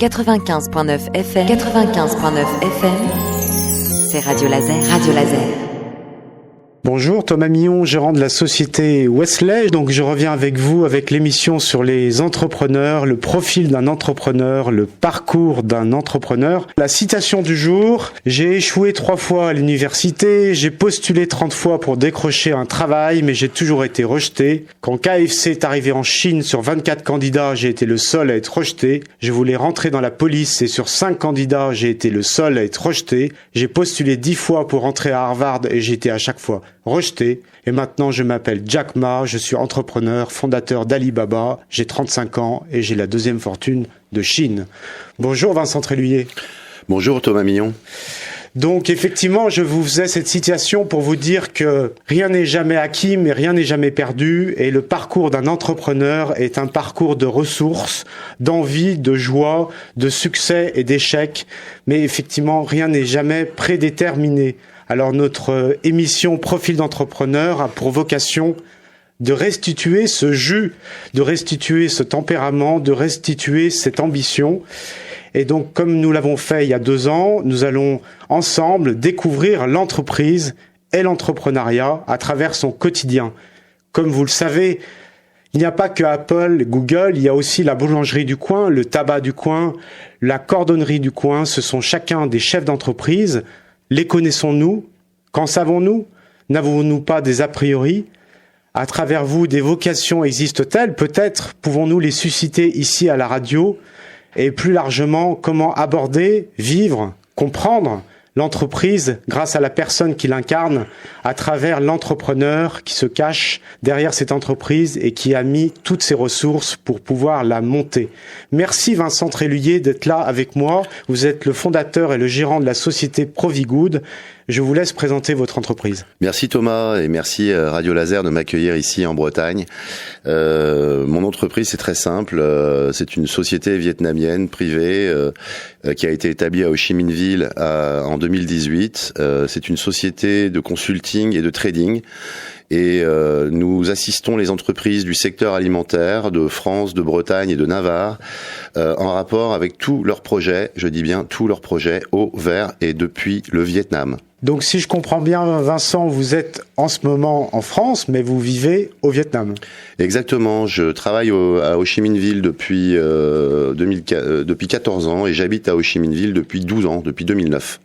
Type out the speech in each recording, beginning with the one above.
95.9 FM. 95.9 FM. C'est Radio Laser. Radio Laser. Bonjour, Thomas Millon, gérant de la société Wesley. Donc je reviens avec vous avec l'émission sur les entrepreneurs, le profil d'un entrepreneur, le parcours d'un entrepreneur. La citation du jour: j'ai échoué 3 fois à l'université, j'ai postulé 30 fois pour décrocher un travail, mais j'ai toujours été rejeté. Quand KFC est arrivé en Chine, sur 24 candidats, j'ai été le seul à être rejeté. Je voulais rentrer dans la police et sur 5 candidats, j'ai été le seul à être rejeté. J'ai postulé 10 fois pour rentrer à Harvard et j'ai été à chaque fois rejeté. Et maintenant, je m'appelle Jack Ma, je suis entrepreneur, fondateur d'Alibaba, j'ai 35 ans et j'ai la 2e fortune de Chine. Bonjour Vincent Tréluyer. Bonjour Thomas Millon. Donc effectivement, je vous faisais cette citation pour vous dire que rien n'est jamais acquis, mais rien n'est jamais perdu. Et le parcours d'un entrepreneur est un parcours de ressources, d'envie, de joie, de succès et d'échecs. Mais effectivement, rien n'est jamais prédéterminé. Alors notre émission Profil d'entrepreneur a pour vocation de restituer ce jus, de restituer ce tempérament, de restituer cette ambition. Et donc, comme nous l'avons fait il y a 2 ans, nous allons ensemble découvrir l'entreprise et l'entrepreneuriat à travers son quotidien. Comme vous le savez, il n'y a pas que Apple, Google, il y a aussi la boulangerie du coin, le tabac du coin, la cordonnerie du coin. Ce sont chacun des chefs d'entreprise. Les connaissons-nous? Qu'en savons-nous? N'avons-nous pas des a priori? À travers vous, des vocations existent-elles? Peut-être pouvons-nous les susciter ici à la radio? Et plus largement, comment aborder, vivre, comprendre l'entreprise grâce à la personne qui l'incarne, à travers l'entrepreneur qui se cache derrière cette entreprise et qui a mis toutes ses ressources pour pouvoir la monter. Merci Vincent Tréluyer d'être là avec moi. Vous êtes le fondateur et le gérant de la société Provigood. Je vous laisse présenter votre entreprise. Merci Thomas et merci Radio Laser de m'accueillir ici en Bretagne. Mon entreprise, c'est très simple. C'est une société vietnamienne privée qui a été établie à Ho Chi Minh Ville en 2018. C'est une société de consulting et de trading. Et nous assistons les entreprises du secteur alimentaire de France, de Bretagne et de Navarre en rapport avec tous leurs projets, je dis bien tous leurs projets au, vers et depuis le Vietnam. Donc si je comprends bien Vincent, vous êtes en ce moment en France, mais vous vivez au Vietnam. Exactement, je travaille à Ho Chi Minh Ville depuis 14 ans et j'habite à Ho Chi Minh Ville depuis 12 ans, depuis 2009.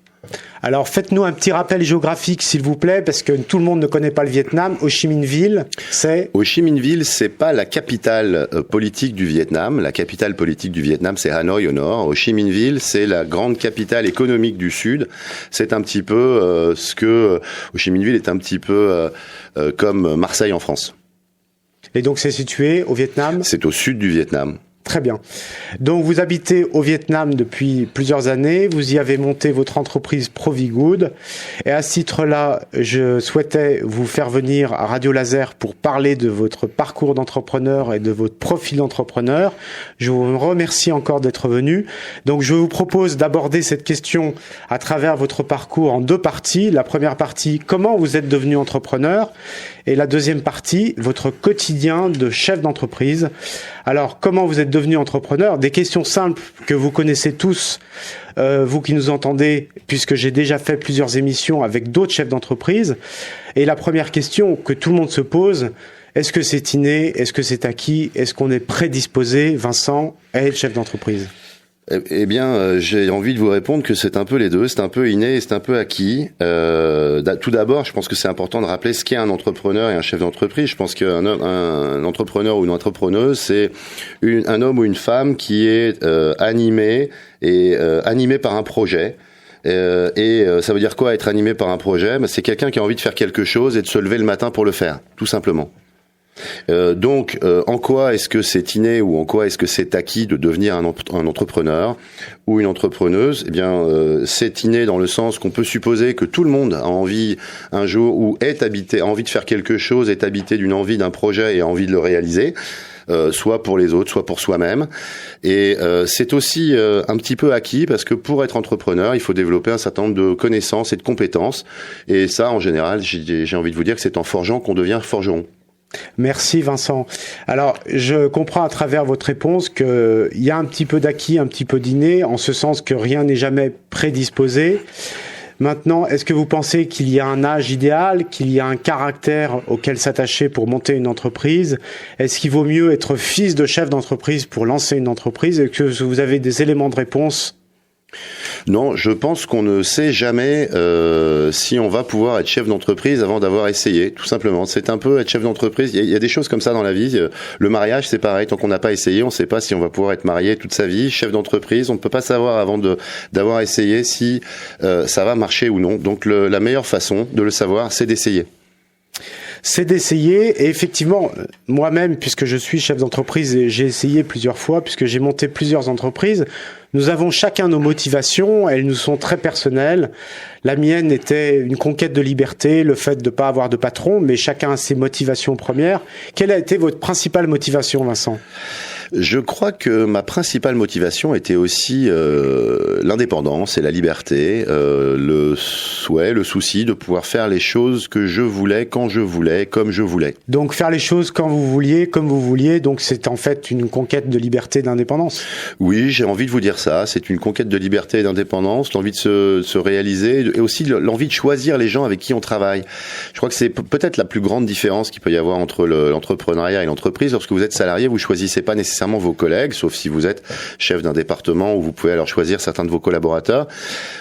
Alors faites-nous un petit rappel géographique s'il vous plaît, parce que tout le monde ne connaît pas le Vietnam. Ho Chi Minh Ville, c'est... Ho Chi Minh Ville, c'est pas la capitale politique du Vietnam. La capitale politique du Vietnam, c'est Hanoï au nord. Ho Chi Minh Ville, c'est la grande capitale économique du sud. C'est un petit peu ce que... Ho Chi Minh Ville est un petit peu comme Marseille en France. Et donc c'est situé au Vietnam? C'est au sud du Vietnam. Très bien. Donc vous habitez au Vietnam depuis plusieurs années, vous y avez monté votre entreprise Provigood et à ce titre-là, je souhaitais vous faire venir à Radio Laser pour parler de votre parcours d'entrepreneur et de votre profil d'entrepreneur. Je vous remercie encore d'être venu. Donc je vous propose d'aborder cette question à travers votre parcours en 2 parties. La première partie, comment vous êtes devenu entrepreneur, et la deuxième partie, votre quotidien de chef d'entreprise. Alors, comment vous êtes devenu entrepreneur? Des questions simples que vous connaissez tous, vous qui nous entendez, puisque j'ai déjà fait plusieurs émissions avec d'autres chefs d'entreprise. Et la première question que tout le monde se pose, est-ce que c'est inné? Est-ce que c'est acquis? Est-ce qu'on est prédisposé, Vincent, à être chef d'entreprise? Eh bien, j'ai envie de vous répondre que c'est un peu les deux, c'est un peu inné et c'est un peu acquis. Tout d'abord, je pense que c'est important de rappeler ce qu'est un entrepreneur et un chef d'entreprise. Je pense qu'un entrepreneur ou une entrepreneuse, c'est un homme ou une femme qui est animé par un projet. Et ça veut dire quoi, être animé par un projet? C'est quelqu'un qui a envie de faire quelque chose et de se lever le matin pour le faire, tout simplement. Donc, en quoi est-ce que c'est inné ou en quoi est-ce que c'est acquis de devenir un entrepreneur ou une entrepreneuse? Eh bien, c'est inné dans le sens qu'on peut supposer que tout le monde a envie un jour ou a envie de faire quelque chose, est habité d'une envie d'un projet et a envie de le réaliser. Soit pour les autres, soit pour soi-même. Et c'est aussi un petit peu acquis parce que pour être entrepreneur, il faut développer un certain nombre de connaissances et de compétences. Et ça, en général, j'ai envie de vous dire que c'est en forgeant qu'on devient forgeron. Merci Vincent. Alors, je comprends à travers votre réponse qu'il y a un petit peu d'acquis, un petit peu d'inné, en ce sens que rien n'est jamais prédisposé. Maintenant, est-ce que vous pensez qu'il y a un âge idéal, qu'il y a un caractère auquel s'attacher pour monter une entreprise? Est-ce qu'il vaut mieux être fils de chef d'entreprise pour lancer une entreprise? Est-ce que vous avez des éléments de réponse? Non, je pense qu'on ne sait jamais si on va pouvoir être chef d'entreprise avant d'avoir essayé, tout simplement. C'est un peu être chef d'entreprise. Il y a des choses comme ça dans la vie. Le mariage, c'est pareil. Tant qu'on n'a pas essayé, on ne sait pas si on va pouvoir être marié toute sa vie. Chef d'entreprise, on ne peut pas savoir avant d'avoir essayé si ça va marcher ou non. Donc la meilleure façon de le savoir, c'est d'essayer. C'est d'essayer, et effectivement, moi-même, puisque je suis chef d'entreprise, et j'ai essayé plusieurs fois, puisque j'ai monté plusieurs entreprises, nous avons chacun nos motivations, elles nous sont très personnelles. La mienne était une conquête de liberté, le fait de ne pas avoir de patron, mais chacun a ses motivations premières. Quelle a été votre principale motivation, Vincent ? Je crois que ma principale motivation était aussi l'indépendance et la liberté, le souhait, le souci de pouvoir faire les choses que je voulais, quand je voulais, comme je voulais. Donc faire les choses quand vous vouliez, comme vous vouliez, donc c'est en fait une conquête de liberté et d'indépendance. Oui, j'ai envie de vous dire ça, c'est une conquête de liberté et d'indépendance, l'envie de se réaliser et aussi l'envie de choisir les gens avec qui on travaille. Je crois que c'est peut-être la plus grande différence qu'il peut y avoir entre l'entrepreneuriat et l'entreprise. Lorsque vous êtes salarié, vous choisissez pas nécessairement vos collègues, sauf si vous êtes chef d'un département où vous pouvez alors choisir certains de vos collaborateurs,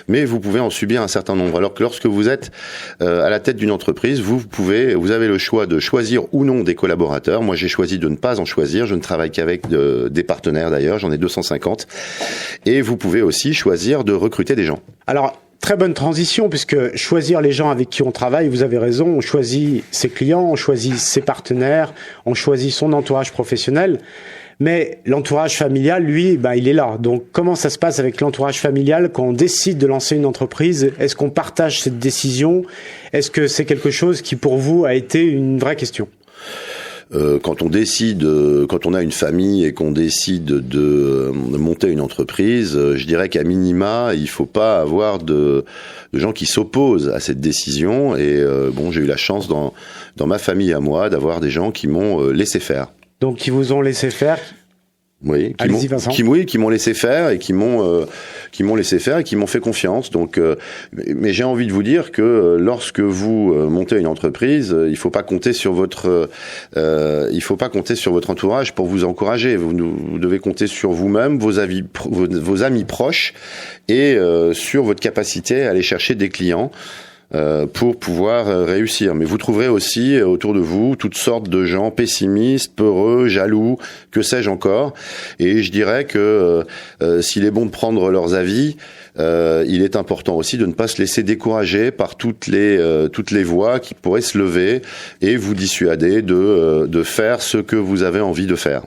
mais vous pouvez en subir un certain nombre. Alors que lorsque vous êtes à la tête d'une entreprise, vous avez le choix de choisir ou non des collaborateurs. Moi, j'ai choisi de ne pas en choisir. Je ne travaille qu'avec des partenaires d'ailleurs. J'en ai 250. Et vous pouvez aussi choisir de recruter des gens. Alors, très bonne transition, puisque choisir les gens avec qui on travaille, vous avez raison, on choisit ses clients, on choisit ses partenaires, on choisit son entourage professionnel. Mais l'entourage familial, lui, il est là. Donc, comment ça se passe avec l'entourage familial quand on décide de lancer une entreprise? Est-ce qu'on partage cette décision? Est-ce que c'est quelque chose qui, pour vous, a été une vraie question? Quand on a une famille et qu'on décide de monter une entreprise, je dirais qu'à minima, il faut pas avoir de gens qui s'opposent à cette décision. Et j'ai eu la chance dans ma famille à moi d'avoir des gens qui m'ont laissé faire. Donc, qui vous ont laissé faire? Oui, qui m'ont laissé faire et qui m'ont fait confiance. Donc, mais j'ai envie de vous dire que lorsque vous montez une entreprise, il faut pas compter sur votre entourage pour vous encourager. Vous devez compter sur vous-même, vos amis proches et sur votre capacité à aller chercher des clients. Pour pouvoir réussir. Mais vous trouverez aussi autour de vous toutes sortes de gens pessimistes, peureux, jaloux, que sais-je encore. Et je dirais que s'il est bon de prendre leurs avis, il est important aussi de ne pas se laisser décourager par toutes les voix qui pourraient se lever et vous dissuader de faire ce que vous avez envie de faire.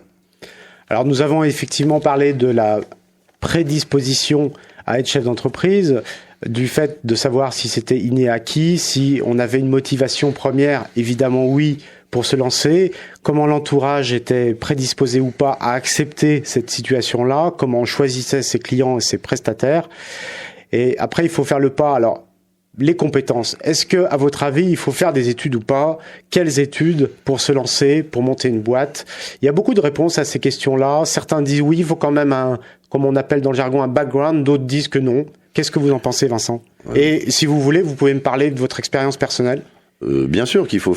Alors nous avons effectivement parlé de la prédisposition à être chef d'entreprise, du fait de savoir si c'était inné acquis, si on avait une motivation première, évidemment oui, pour se lancer, comment l'entourage était prédisposé ou pas à accepter cette situation-là, comment on choisissait ses clients et ses prestataires. Et après, il faut faire le pas. Alors, les compétences. Est-ce que, à votre avis, il faut faire des études ou pas? Quelles études pour se lancer, pour monter une boîte? Il y a beaucoup de réponses à ces questions-là. Certains disent oui, il faut quand même comme on appelle dans le jargon, un background. D'autres disent que non. Qu'est-ce que vous en pensez, Vincent? Ouais. Et si vous voulez, vous pouvez me parler de votre expérience personnelle. Bien sûr qu'il faut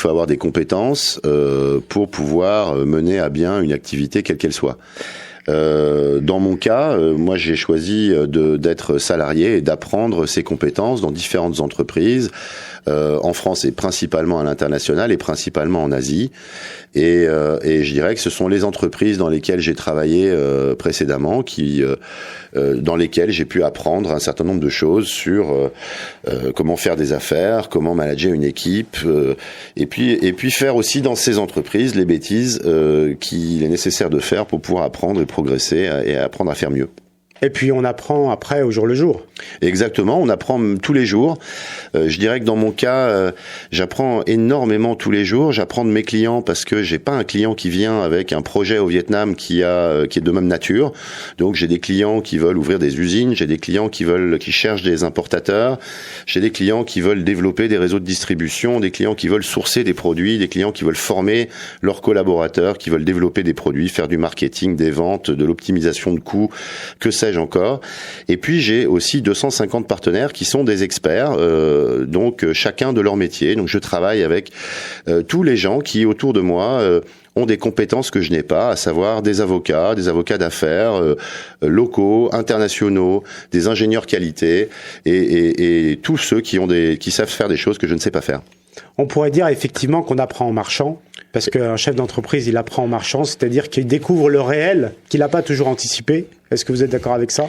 avoir des compétences pour pouvoir mener à bien une activité quelle qu'elle soit. Dans mon cas, moi j'ai choisi d'être salarié et d'apprendre ces compétences dans différentes entreprises, en France et principalement à l'international et principalement en Asie. Et je dirais que ce sont les entreprises dans lesquelles j'ai travaillé précédemment dans lesquelles j'ai pu apprendre un certain nombre de choses sur comment faire des affaires, comment manager une équipe, et puis faire aussi dans ces entreprises les bêtises qu'il est nécessaire de faire pour pouvoir apprendre et progresser et apprendre à faire mieux. Et puis on apprend après au jour le jour. Exactement, on apprend tous les jours. Je dirais que dans mon cas, j'apprends énormément tous les jours. J'apprends de mes clients parce que j'ai pas un client qui vient avec un projet au Vietnam qui est de même nature. Donc j'ai des clients qui veulent ouvrir des usines, j'ai des clients qui cherchent des importateurs, j'ai des clients qui veulent développer des réseaux de distribution, des clients qui veulent sourcer des produits, des clients qui veulent former leurs collaborateurs, qui veulent développer des produits, faire du marketing, des ventes, de l'optimisation de coûts, que sais-je encore. Et puis j'ai aussi 250 partenaires qui sont des experts, donc chacun de leur métier. Donc je travaille avec tous les gens qui autour de moi ont des compétences que je n'ai pas, à savoir des avocats d'affaires, locaux, internationaux, des ingénieurs qualité et tous ceux qui savent faire des choses que je ne sais pas faire. On pourrait dire effectivement qu'on apprend en marchant, parce qu'un chef d'entreprise, il apprend en marchant, c'est-à-dire qu'il découvre le réel qu'il n'a pas toujours anticipé. Est-ce que vous êtes d'accord avec ça ?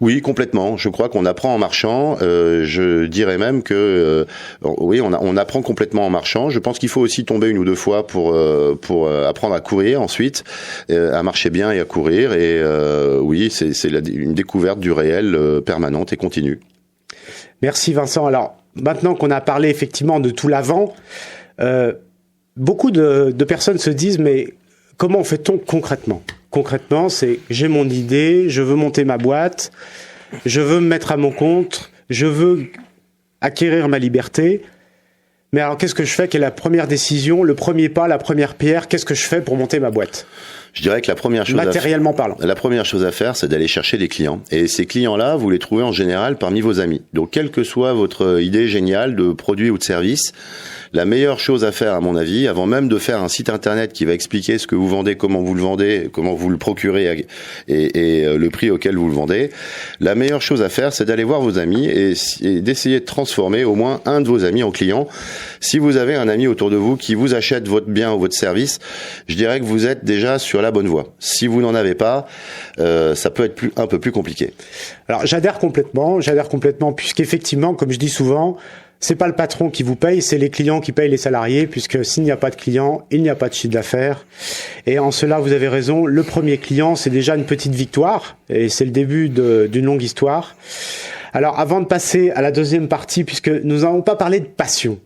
Oui, complètement. Je crois qu'on apprend en marchant. Je dirais même que oui, on apprend complètement en marchant. Je pense qu'il faut aussi tomber une ou deux fois pour apprendre à courir ensuite, à marcher bien et à courir. Et oui, c'est une découverte du réel permanente et continue. Merci Vincent. Alors maintenant qu'on a parlé effectivement de tout l'avant, beaucoup de personnes se disent mais comment fait-on concrètement ? Concrètement, c'est j'ai mon idée, je veux monter ma boîte, je veux me mettre à mon compte, je veux acquérir ma liberté. Mais alors qu'est-ce que je fais ? Quelle est la première décision, le premier pas, la première pierre ? Qu'est-ce que je fais pour monter ma boîte ? Je dirais que la première chose la première chose à faire, c'est d'aller chercher des clients. Et ces clients-là, vous les trouvez en général parmi vos amis. Donc, quelle que soit votre idée géniale de produit ou de service, la meilleure chose à faire, à mon avis, avant même de faire un site internet qui va expliquer ce que vous vendez, comment vous le vendez, comment vous le procurez et le prix auquel vous le vendez, la meilleure chose à faire, c'est d'aller voir vos amis et d'essayer de transformer au moins un de vos amis en client. Si vous avez un ami autour de vous qui vous achète votre bien ou votre service, je dirais que vous êtes déjà sur la bonne voie. Si vous n'en avez pas, ça peut être un peu plus compliqué. Alors j'adhère complètement, puisqu'effectivement, comme je dis souvent, c'est pas le patron qui vous paye, c'est les clients qui payent les salariés, puisque s'il n'y a pas de clients, il n'y a pas de chiffre d'affaires. Et en cela, vous avez raison, le premier client, c'est déjà une petite victoire, et c'est le début d'une longue histoire. Alors avant de passer à la deuxième partie, puisque nous n'avons pas parlé de passion,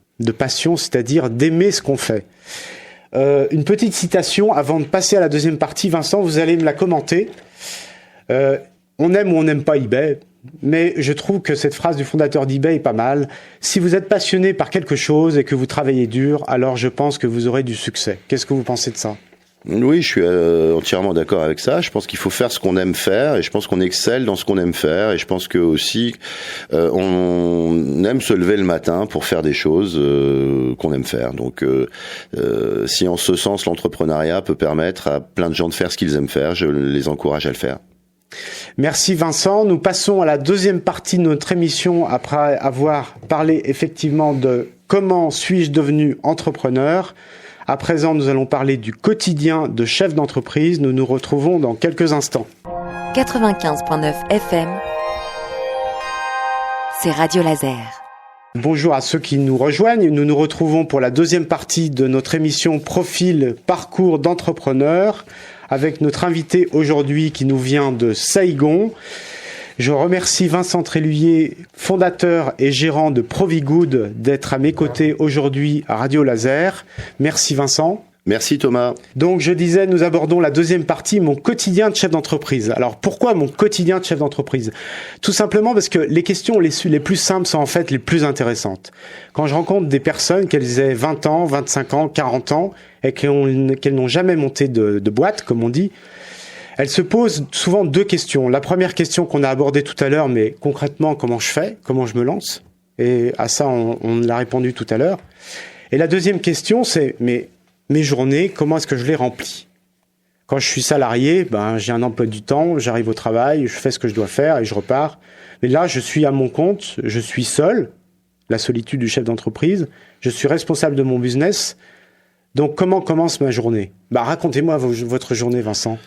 c'est-à-dire d'aimer ce qu'on fait. Une petite citation avant de passer à la deuxième partie. Vincent, vous allez me la commenter. On aime ou on n'aime pas eBay, mais je trouve que cette phrase du fondateur d'eBay est pas mal. Si vous êtes passionné par quelque chose et que vous travaillez dur, alors je pense que vous aurez du succès. Qu'est-ce que vous pensez de ça ? Oui, je suis entièrement d'accord avec ça. Je pense qu'il faut faire ce qu'on aime faire et je pense qu'on excelle dans ce qu'on aime faire et je pense que aussi on aime se lever le matin pour faire des choses qu'on aime faire. Donc si en ce sens l'entrepreneuriat peut permettre à plein de gens de faire ce qu'ils aiment faire, je les encourage à le faire. Merci Vincent. Nous passons à la deuxième partie de notre émission après avoir parlé effectivement de comment suis-je devenu entrepreneur. À présent, nous allons parler du quotidien de chef d'entreprise. Nous nous retrouvons dans quelques instants. 95.9 FM, c'est Radio Laser. Bonjour à ceux qui nous rejoignent. Nous nous retrouvons pour la deuxième partie de notre émission Profil Parcours d'entrepreneur avec notre invité aujourd'hui qui nous vient de Saigon. Je remercie Vincent Tréluyer, fondateur et gérant de Provigood, d'être à mes côtés aujourd'hui à Radio Laser. Merci Vincent. Merci Thomas. Donc je disais, nous abordons la deuxième partie, mon quotidien de chef d'entreprise. Alors pourquoi mon quotidien de chef d'entreprise ? Tout simplement parce que les questions les plus simples sont en fait les plus intéressantes. Quand je rencontre des personnes, qu'elles aient 20 ans, 25 ans, 40 ans, et qu'elles n'ont jamais monté de boîte, comme on dit, elles se posent souvent deux questions. La première question qu'on a abordée tout à l'heure, mais concrètement, comment je fais ? Comment je me lance ? Et à ça, on l'a répondu tout à l'heure. Et la deuxième question, c'est mes journées, comment est-ce que je les remplis ? Quand je suis salarié, j'ai un emploi du temps, j'arrive au travail, je fais ce que je dois faire et je repars. Mais là, je suis à mon compte, je suis seul, la solitude du chef d'entreprise, je suis responsable de mon business. Donc, comment commence ma journée ? Racontez-moi votre journée, Vincent.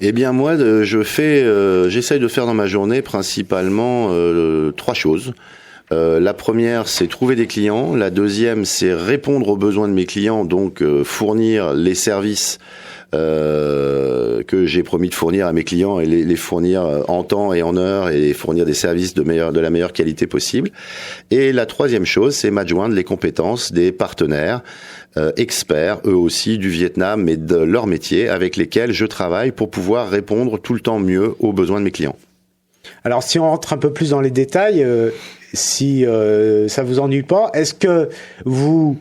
Eh bien, moi, j'essaye de faire dans ma journée principalement 3 choses. La première, c'est trouver des clients. La deuxième, c'est répondre aux besoins de mes clients, donc fournir les services que j'ai promis de fournir à mes clients et les fournir en temps et en heure et fournir des services de la meilleure qualité possible. Et la troisième chose, c'est m'adjoindre les compétences des partenaires experts, eux aussi du Vietnam, mais de leur métier, avec lesquels je travaille pour pouvoir répondre tout le temps mieux aux besoins de mes clients. Alors, si on rentre un peu plus dans les détails, si ça vous ennuie pas, est-ce que vous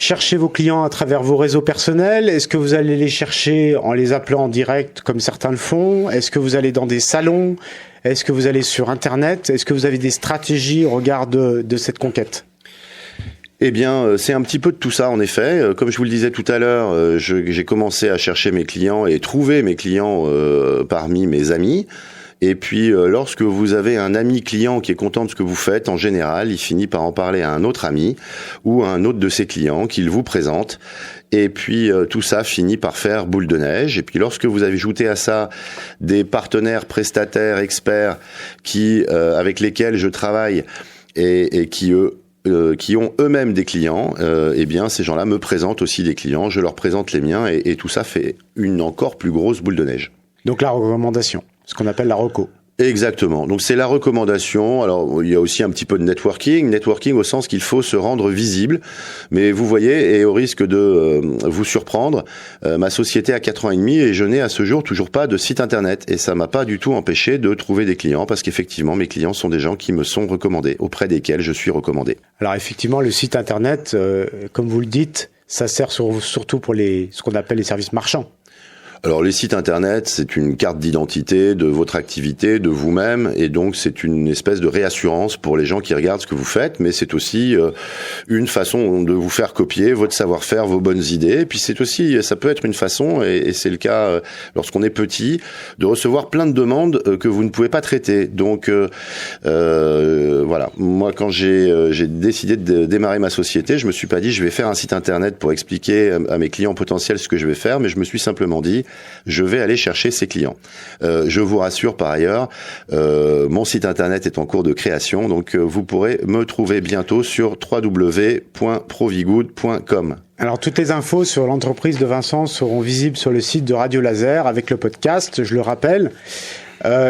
cherchez vos clients à travers vos réseaux personnels? Est-ce que vous allez les chercher en les appelant en direct comme certains le font? Est-ce que vous allez dans des salons? Est-ce que vous allez sur Internet? Est-ce que vous avez des stratégies au regard de cette conquête? Eh bien, c'est un petit peu de tout ça, en effet. Comme je vous le disais tout à l'heure, j'ai commencé à chercher mes clients et trouver mes clients parmi mes amis. Et puis, lorsque vous avez un ami client qui est content de ce que vous faites, en général, il finit par en parler à un autre ami ou à un autre de ses clients qu'il vous présente. Et puis, tout ça finit par faire boule de neige. Et puis, lorsque vous avez ajouté à ça des partenaires, prestataires, experts avec lesquels je travaille et qui ont eux-mêmes des clients, eh bien, ces gens-là me présentent aussi des clients, je leur présente les miens et tout ça fait une encore plus grosse boule de neige. Donc, la recommandation. Ce qu'on appelle la reco. Exactement. Donc c'est la recommandation. Alors il y a aussi un petit peu de networking au sens qu'il faut se rendre visible. Mais vous voyez, et au risque de vous surprendre, ma société a 4 ans et demi et je n'ai à ce jour toujours pas de site internet. Et ça m'a pas du tout empêché de trouver des clients parce qu'effectivement mes clients sont des gens qui me sont recommandés, auprès desquels je suis recommandé. Alors effectivement le site internet, comme vous le dites, ça sert surtout pour ce qu'on appelle les services marchands. Alors les sites internet, c'est une carte d'identité de votre activité, de vous-même, et donc c'est une espèce de réassurance pour les gens qui regardent ce que vous faites, mais c'est aussi une façon de vous faire copier votre savoir-faire, vos bonnes idées, et puis c'est aussi, ça peut être une façon, et c'est le cas lorsqu'on est petit, de recevoir plein de demandes que vous ne pouvez pas traiter. Donc voilà, moi quand j'ai décidé de démarrer ma société, je me suis pas dit je vais faire un site internet pour expliquer à mes clients potentiels ce que je vais faire, mais je me suis simplement dit je vais aller chercher ces clients. Je vous rassure par ailleurs, mon site internet est en cours de création, donc vous pourrez me trouver bientôt sur www.provigood.com. Alors toutes les infos sur l'entreprise de Vincent seront visibles sur le site de Radio Laser avec le podcast, je le rappelle.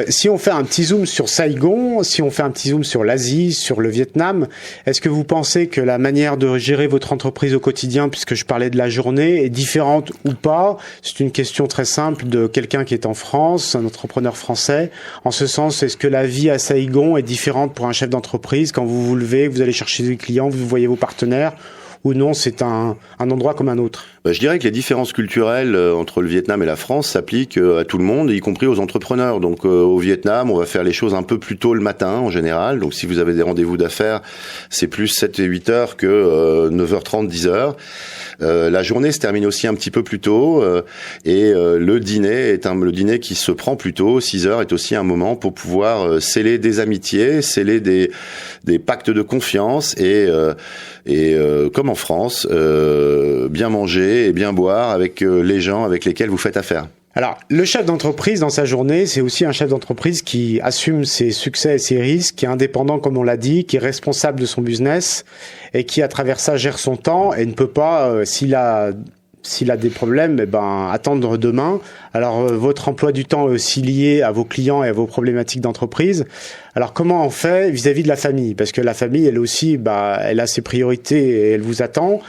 Si on fait un petit zoom sur Saigon, si on fait un petit zoom sur l'Asie, sur le Vietnam, est-ce que vous pensez que la manière de gérer votre entreprise au quotidien, puisque je parlais de la journée, est différente ou pas? C'est une question très simple de quelqu'un qui est en France, un entrepreneur français. En ce sens, est-ce que la vie à Saigon est différente pour un chef d'entreprise quand vous vous levez, vous allez chercher des clients, vous voyez vos partenaires? Ou non, c'est un endroit comme un autre? Je dirais que les différences culturelles entre le Vietnam et la France s'appliquent à tout le monde, y compris aux entrepreneurs. Donc au Vietnam, on va faire les choses un peu plus tôt le matin en général. Donc si vous avez des rendez-vous d'affaires, c'est plus 7 et 8 heures que 9h30, 10h. La journée se termine aussi un petit peu plus tôt et le dîner qui se prend plus tôt, 6 heures, est aussi un moment pour pouvoir sceller des amitiés, sceller des pactes de confiance et comme en France, bien manger et bien boire avec les gens avec lesquels vous faites affaire. Alors, le chef d'entreprise, dans sa journée, c'est aussi un chef d'entreprise qui assume ses succès et ses risques, qui est indépendant, comme on l'a dit, qui est responsable de son business et qui, à travers ça, gère son temps et ne peut pas, s'il a des problèmes, attendre demain. Alors, votre emploi du temps est aussi lié à vos clients et à vos problématiques d'entreprise. Alors, comment on fait vis-à-vis de la famille? Parce que la famille, elle aussi, elle a ses priorités et elle vous attend.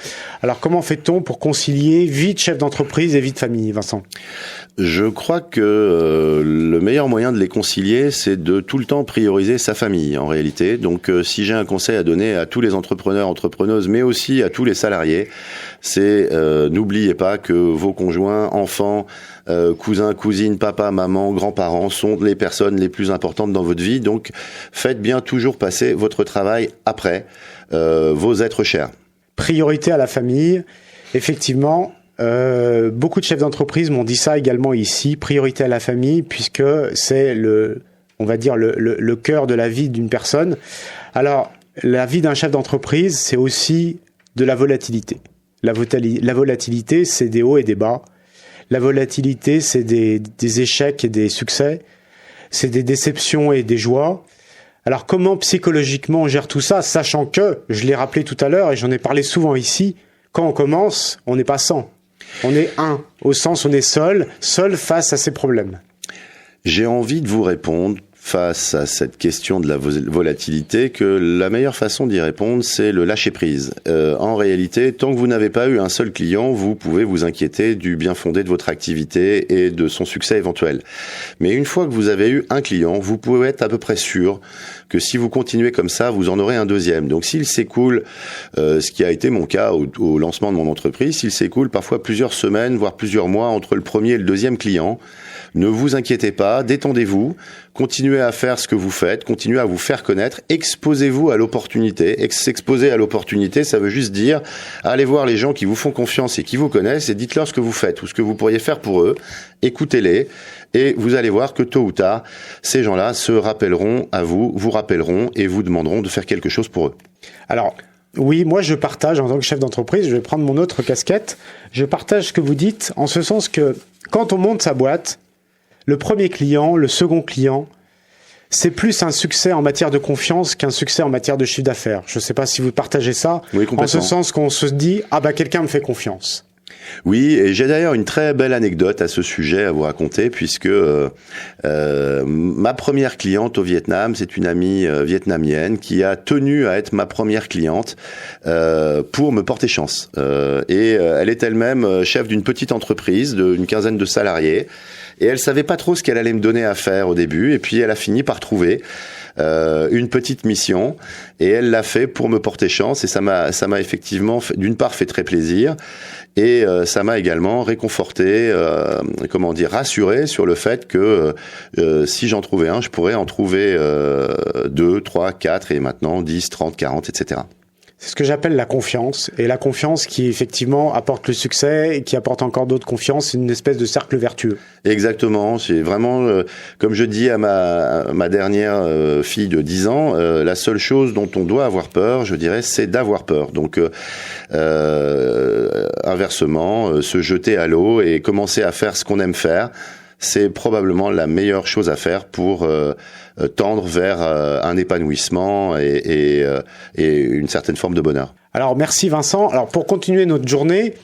Alors, comment fait-on pour concilier vie de chef d'entreprise et vie de famille, Vincent? Je crois que le meilleur moyen de les concilier, c'est de tout le temps prioriser sa famille, en réalité. Donc, si j'ai un conseil à donner à tous les entrepreneurs, entrepreneuses, mais aussi à tous les salariés, c'est n'oubliez pas que vos conjoints, enfants, cousins, cousines, papa, maman, grands-parents sont les personnes les plus importantes dans votre vie. Donc, faites bien toujours passer votre travail après vos êtres chers. Priorité à la famille, effectivement. Beaucoup de chefs d'entreprise m'ont dit ça également ici, priorité à la famille, puisque c'est le cœur de la vie d'une personne. Alors, la vie d'un chef d'entreprise, c'est aussi de la volatilité. La volatilité, c'est des hauts et des bas. La volatilité, c'est des échecs et des succès. C'est des déceptions et des joies. Alors, comment psychologiquement on gère tout ça, sachant que, je l'ai rappelé tout à l'heure et j'en ai parlé souvent ici, quand on commence, on n'est pas 100. On est un, au sens on est seul face à ces problèmes. J'ai envie de vous répondre face à cette question de la volatilité que la meilleure façon d'y répondre, c'est le lâcher-prise. En réalité, tant que vous n'avez pas eu un seul client, vous pouvez vous inquiéter du bien fondé de votre activité et de son succès éventuel. Mais une fois que vous avez eu un client, vous pouvez être à peu près sûr que si vous continuez comme ça, vous en aurez un deuxième. Donc s'il s'écoule, ce qui a été mon cas au lancement de mon entreprise, s'il s'écoule parfois plusieurs semaines, voire plusieurs mois entre le premier et le deuxième client, ne vous inquiétez pas, détendez-vous, continuez à faire ce que vous faites, continuez à vous faire connaître, exposez-vous à l'opportunité. S'exposer à l'opportunité, ça veut juste dire allez voir les gens qui vous font confiance et qui vous connaissent et dites-leur ce que vous faites ou ce que vous pourriez faire pour eux, écoutez-les et vous allez voir que tôt ou tard, ces gens-là se rappelleront à vous, vous rappelleront et vous demanderont de faire quelque chose pour eux. Alors, oui, moi je partage en tant que chef d'entreprise, je vais prendre mon autre casquette, je partage ce que vous dites en ce sens que quand on monte sa boîte, le premier client, le second client, c'est plus un succès en matière de confiance qu'un succès en matière de chiffre d'affaires. Je ne sais pas si vous partagez ça, oui, en ce sens qu'on se dit « Ah bah quelqu'un me fait confiance ». Oui, et j'ai d'ailleurs une très belle anecdote à ce sujet à vous raconter, puisque ma première cliente au Vietnam, c'est une amie vietnamienne qui a tenu à être ma première cliente pour me porter chance. Et elle est elle-même chef d'une petite entreprise d'une quinzaine de salariés, et elle savait pas trop ce qu'elle allait me donner à faire au début, et puis elle a fini par trouver une petite mission et elle l'a fait pour me porter chance et ça m'a effectivement d'une part fait très plaisir et ça m'a également réconforté, rassuré sur le fait que si j'en trouvais un, je pourrais en trouver 2, 3, 4 et maintenant 10, 30, 40, etc. C'est ce que j'appelle la confiance. Et la confiance qui, effectivement, apporte le succès et qui apporte encore d'autres confiances, c'est une espèce de cercle vertueux. Exactement. C'est vraiment, comme je dis à ma dernière fille de 10 ans, la seule chose dont on doit avoir peur, je dirais, c'est d'avoir peur. Donc, inversement, se jeter à l'eau et commencer à faire ce qu'on aime faire, c'est probablement la meilleure chose à faire pour tendre vers un épanouissement et une certaine forme de bonheur. Alors, merci Vincent. Alors, pour continuer notre journée,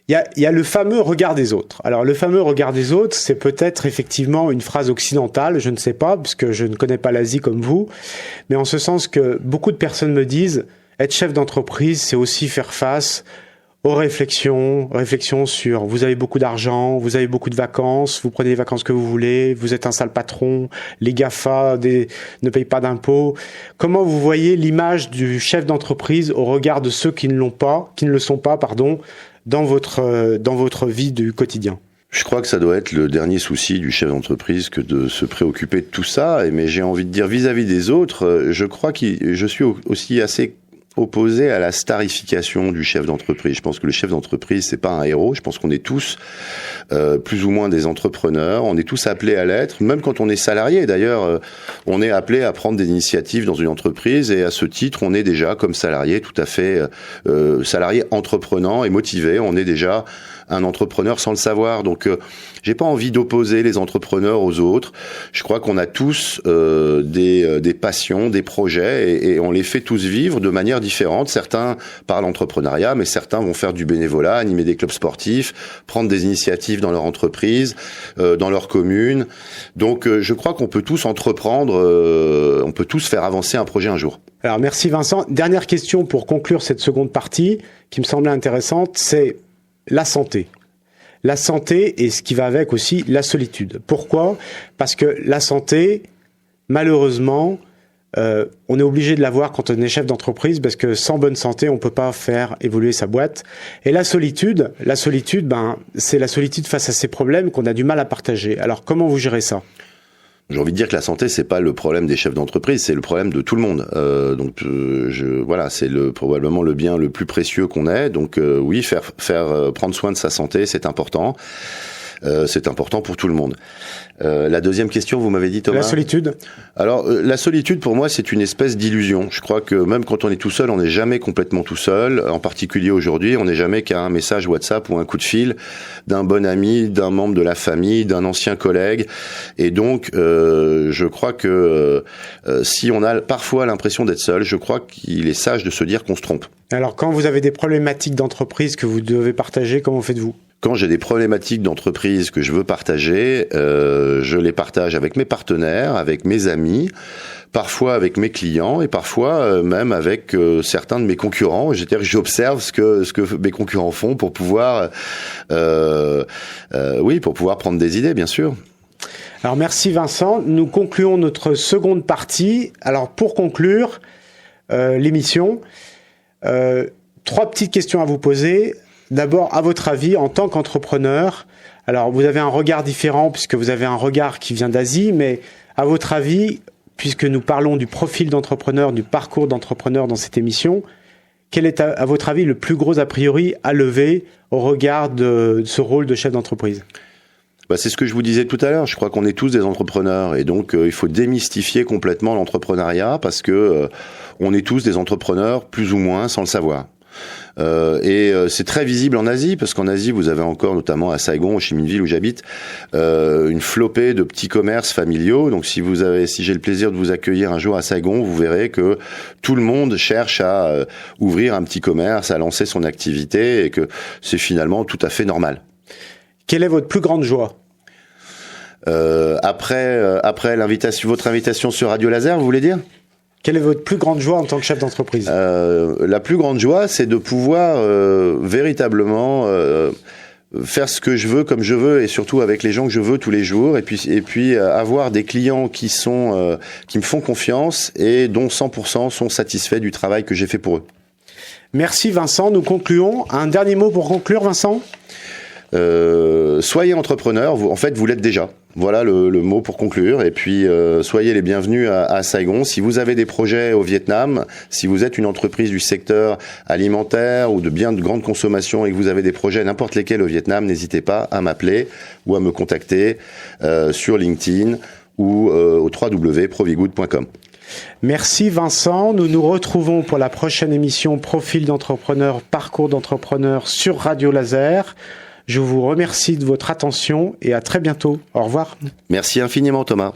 il y a le fameux regard des autres. Alors, le fameux regard des autres, c'est peut-être effectivement une phrase occidentale, je ne sais pas, puisque je ne connais pas l'Asie comme vous, mais en ce sens que beaucoup de personnes me disent, être chef d'entreprise, c'est aussi faire face aux réflexions sur vous avez beaucoup d'argent, vous avez beaucoup de vacances, vous prenez les vacances que vous voulez, vous êtes un sale patron, les GAFA ne payent pas d'impôts. Comment vous voyez l'image du chef d'entreprise au regard de ceux qui ne le sont pas, dans votre vie du quotidien? Je crois que ça doit être le dernier souci du chef d'entreprise que de se préoccuper de tout ça. Mais j'ai envie de dire vis-à-vis des autres, je crois que je suis aussi assez opposé à la starification du chef d'entreprise. Je pense que le chef d'entreprise, c'est pas un héros. Je pense qu'on est tous plus ou moins des entrepreneurs. On est tous appelés à l'être, même quand on est salarié. D'ailleurs, on est appelé à prendre des initiatives dans une entreprise et à ce titre, on est déjà comme salarié tout à fait salarié entreprenant et motivé. On est déjà un entrepreneur sans le savoir. Donc, j'ai pas envie d'opposer les entrepreneurs aux autres. Je crois qu'on a tous des passions, des projets et on les fait tous vivre de manière différente. Certains parlent entrepreneuriat, mais certains vont faire du bénévolat, animer des clubs sportifs, prendre des initiatives dans leur entreprise, dans leur commune. Donc, je crois qu'on peut tous entreprendre, on peut tous faire avancer un projet un jour. Alors, merci Vincent. Dernière question pour conclure cette seconde partie qui me semblait intéressante, c'est la santé. La santé et ce qui va avec aussi la solitude. Pourquoi ? Parce que la santé, malheureusement, on est obligé de l'avoir quand on est chef d'entreprise parce que sans bonne santé, on peut pas faire évoluer sa boîte. Et la solitude, c'est la solitude face à ces problèmes qu'on a du mal à partager. Alors, comment vous gérez ça ? J'ai envie de dire que la santé, c'est pas le problème des chefs d'entreprise, c'est le problème de tout le monde. C'est probablement le bien le plus précieux qu'on ait. Donc oui, prendre soin de sa santé, c'est important. c'est important pour tout le monde. La deuxième question, vous m'avez dit, Thomas. La solitude. Alors, la solitude, pour moi, c'est une espèce d'illusion. Je crois que même quand on est tout seul, on n'est jamais complètement tout seul. En particulier aujourd'hui, on n'est jamais qu'à un message WhatsApp ou un coup de fil d'un bon ami, d'un membre de la famille, d'un ancien collègue. Et donc, je crois que si on a parfois l'impression d'être seul, je crois qu'il est sage de se dire qu'on se trompe. Alors, quand vous avez des problématiques d'entreprise que vous devez partager, comment faites-vous ? Quand j'ai des problématiques d'entreprise que je veux partager, je les partage avec mes partenaires, avec mes amis, parfois avec mes clients et parfois même avec certains de mes concurrents. C'est-à-dire que j'observe ce que mes concurrents font pour pouvoir, pour pouvoir prendre des idées, bien sûr. Alors merci Vincent. Nous concluons notre seconde partie. Alors pour conclure l'émission, 3 petites questions à vous poser. D'abord, à votre avis, en tant qu'entrepreneur, alors vous avez un regard différent puisque vous avez un regard qui vient d'Asie, mais à votre avis, puisque nous parlons du profil d'entrepreneur, du parcours d'entrepreneur dans cette émission, quel est à votre avis le plus gros a priori à lever au regard de ce rôle de chef d'entreprise ? C'est ce que je vous disais tout à l'heure. Je crois qu'on est tous des entrepreneurs et donc il faut démystifier complètement l'entrepreneuriat parce que on est tous des entrepreneurs plus ou moins sans le savoir. C'est très visible en Asie parce qu'en Asie vous avez encore notamment à Saigon, au Chi Minh Ville où j'habite, une flopée de petits commerces familiaux. Donc si j'ai le plaisir de vous accueillir un jour à Saigon, vous verrez que tout le monde cherche à ouvrir un petit commerce, à lancer son activité et que c'est finalement tout à fait normal. Quelle est votre plus grande joie ? Après votre invitation sur Radio Laser, vous voulez dire ? Quelle est votre plus grande joie en tant que chef d'entreprise ? La plus grande joie, c'est de pouvoir véritablement faire ce que je veux, comme je veux, et surtout avec les gens que je veux tous les jours, et puis avoir des clients qui me font confiance et dont 100% sont satisfaits du travail que j'ai fait pour eux. Merci Vincent. Nous concluons. Un dernier mot pour conclure, Vincent ? Soyez entrepreneur, vous l'êtes déjà. Voilà le mot pour conclure. Et puis, soyez les bienvenus à Saigon. Si vous avez des projets au Vietnam, si vous êtes une entreprise du secteur alimentaire ou de biens de grande consommation et que vous avez des projets n'importe lesquels au Vietnam, n'hésitez pas à m'appeler ou à me contacter sur LinkedIn ou au www.provigood.com. Merci Vincent. Nous nous retrouvons pour la prochaine émission Profil d'entrepreneur, parcours d'entrepreneur sur Radio Laser. Je vous remercie de votre attention et à très bientôt. Au revoir. Merci infiniment Thomas.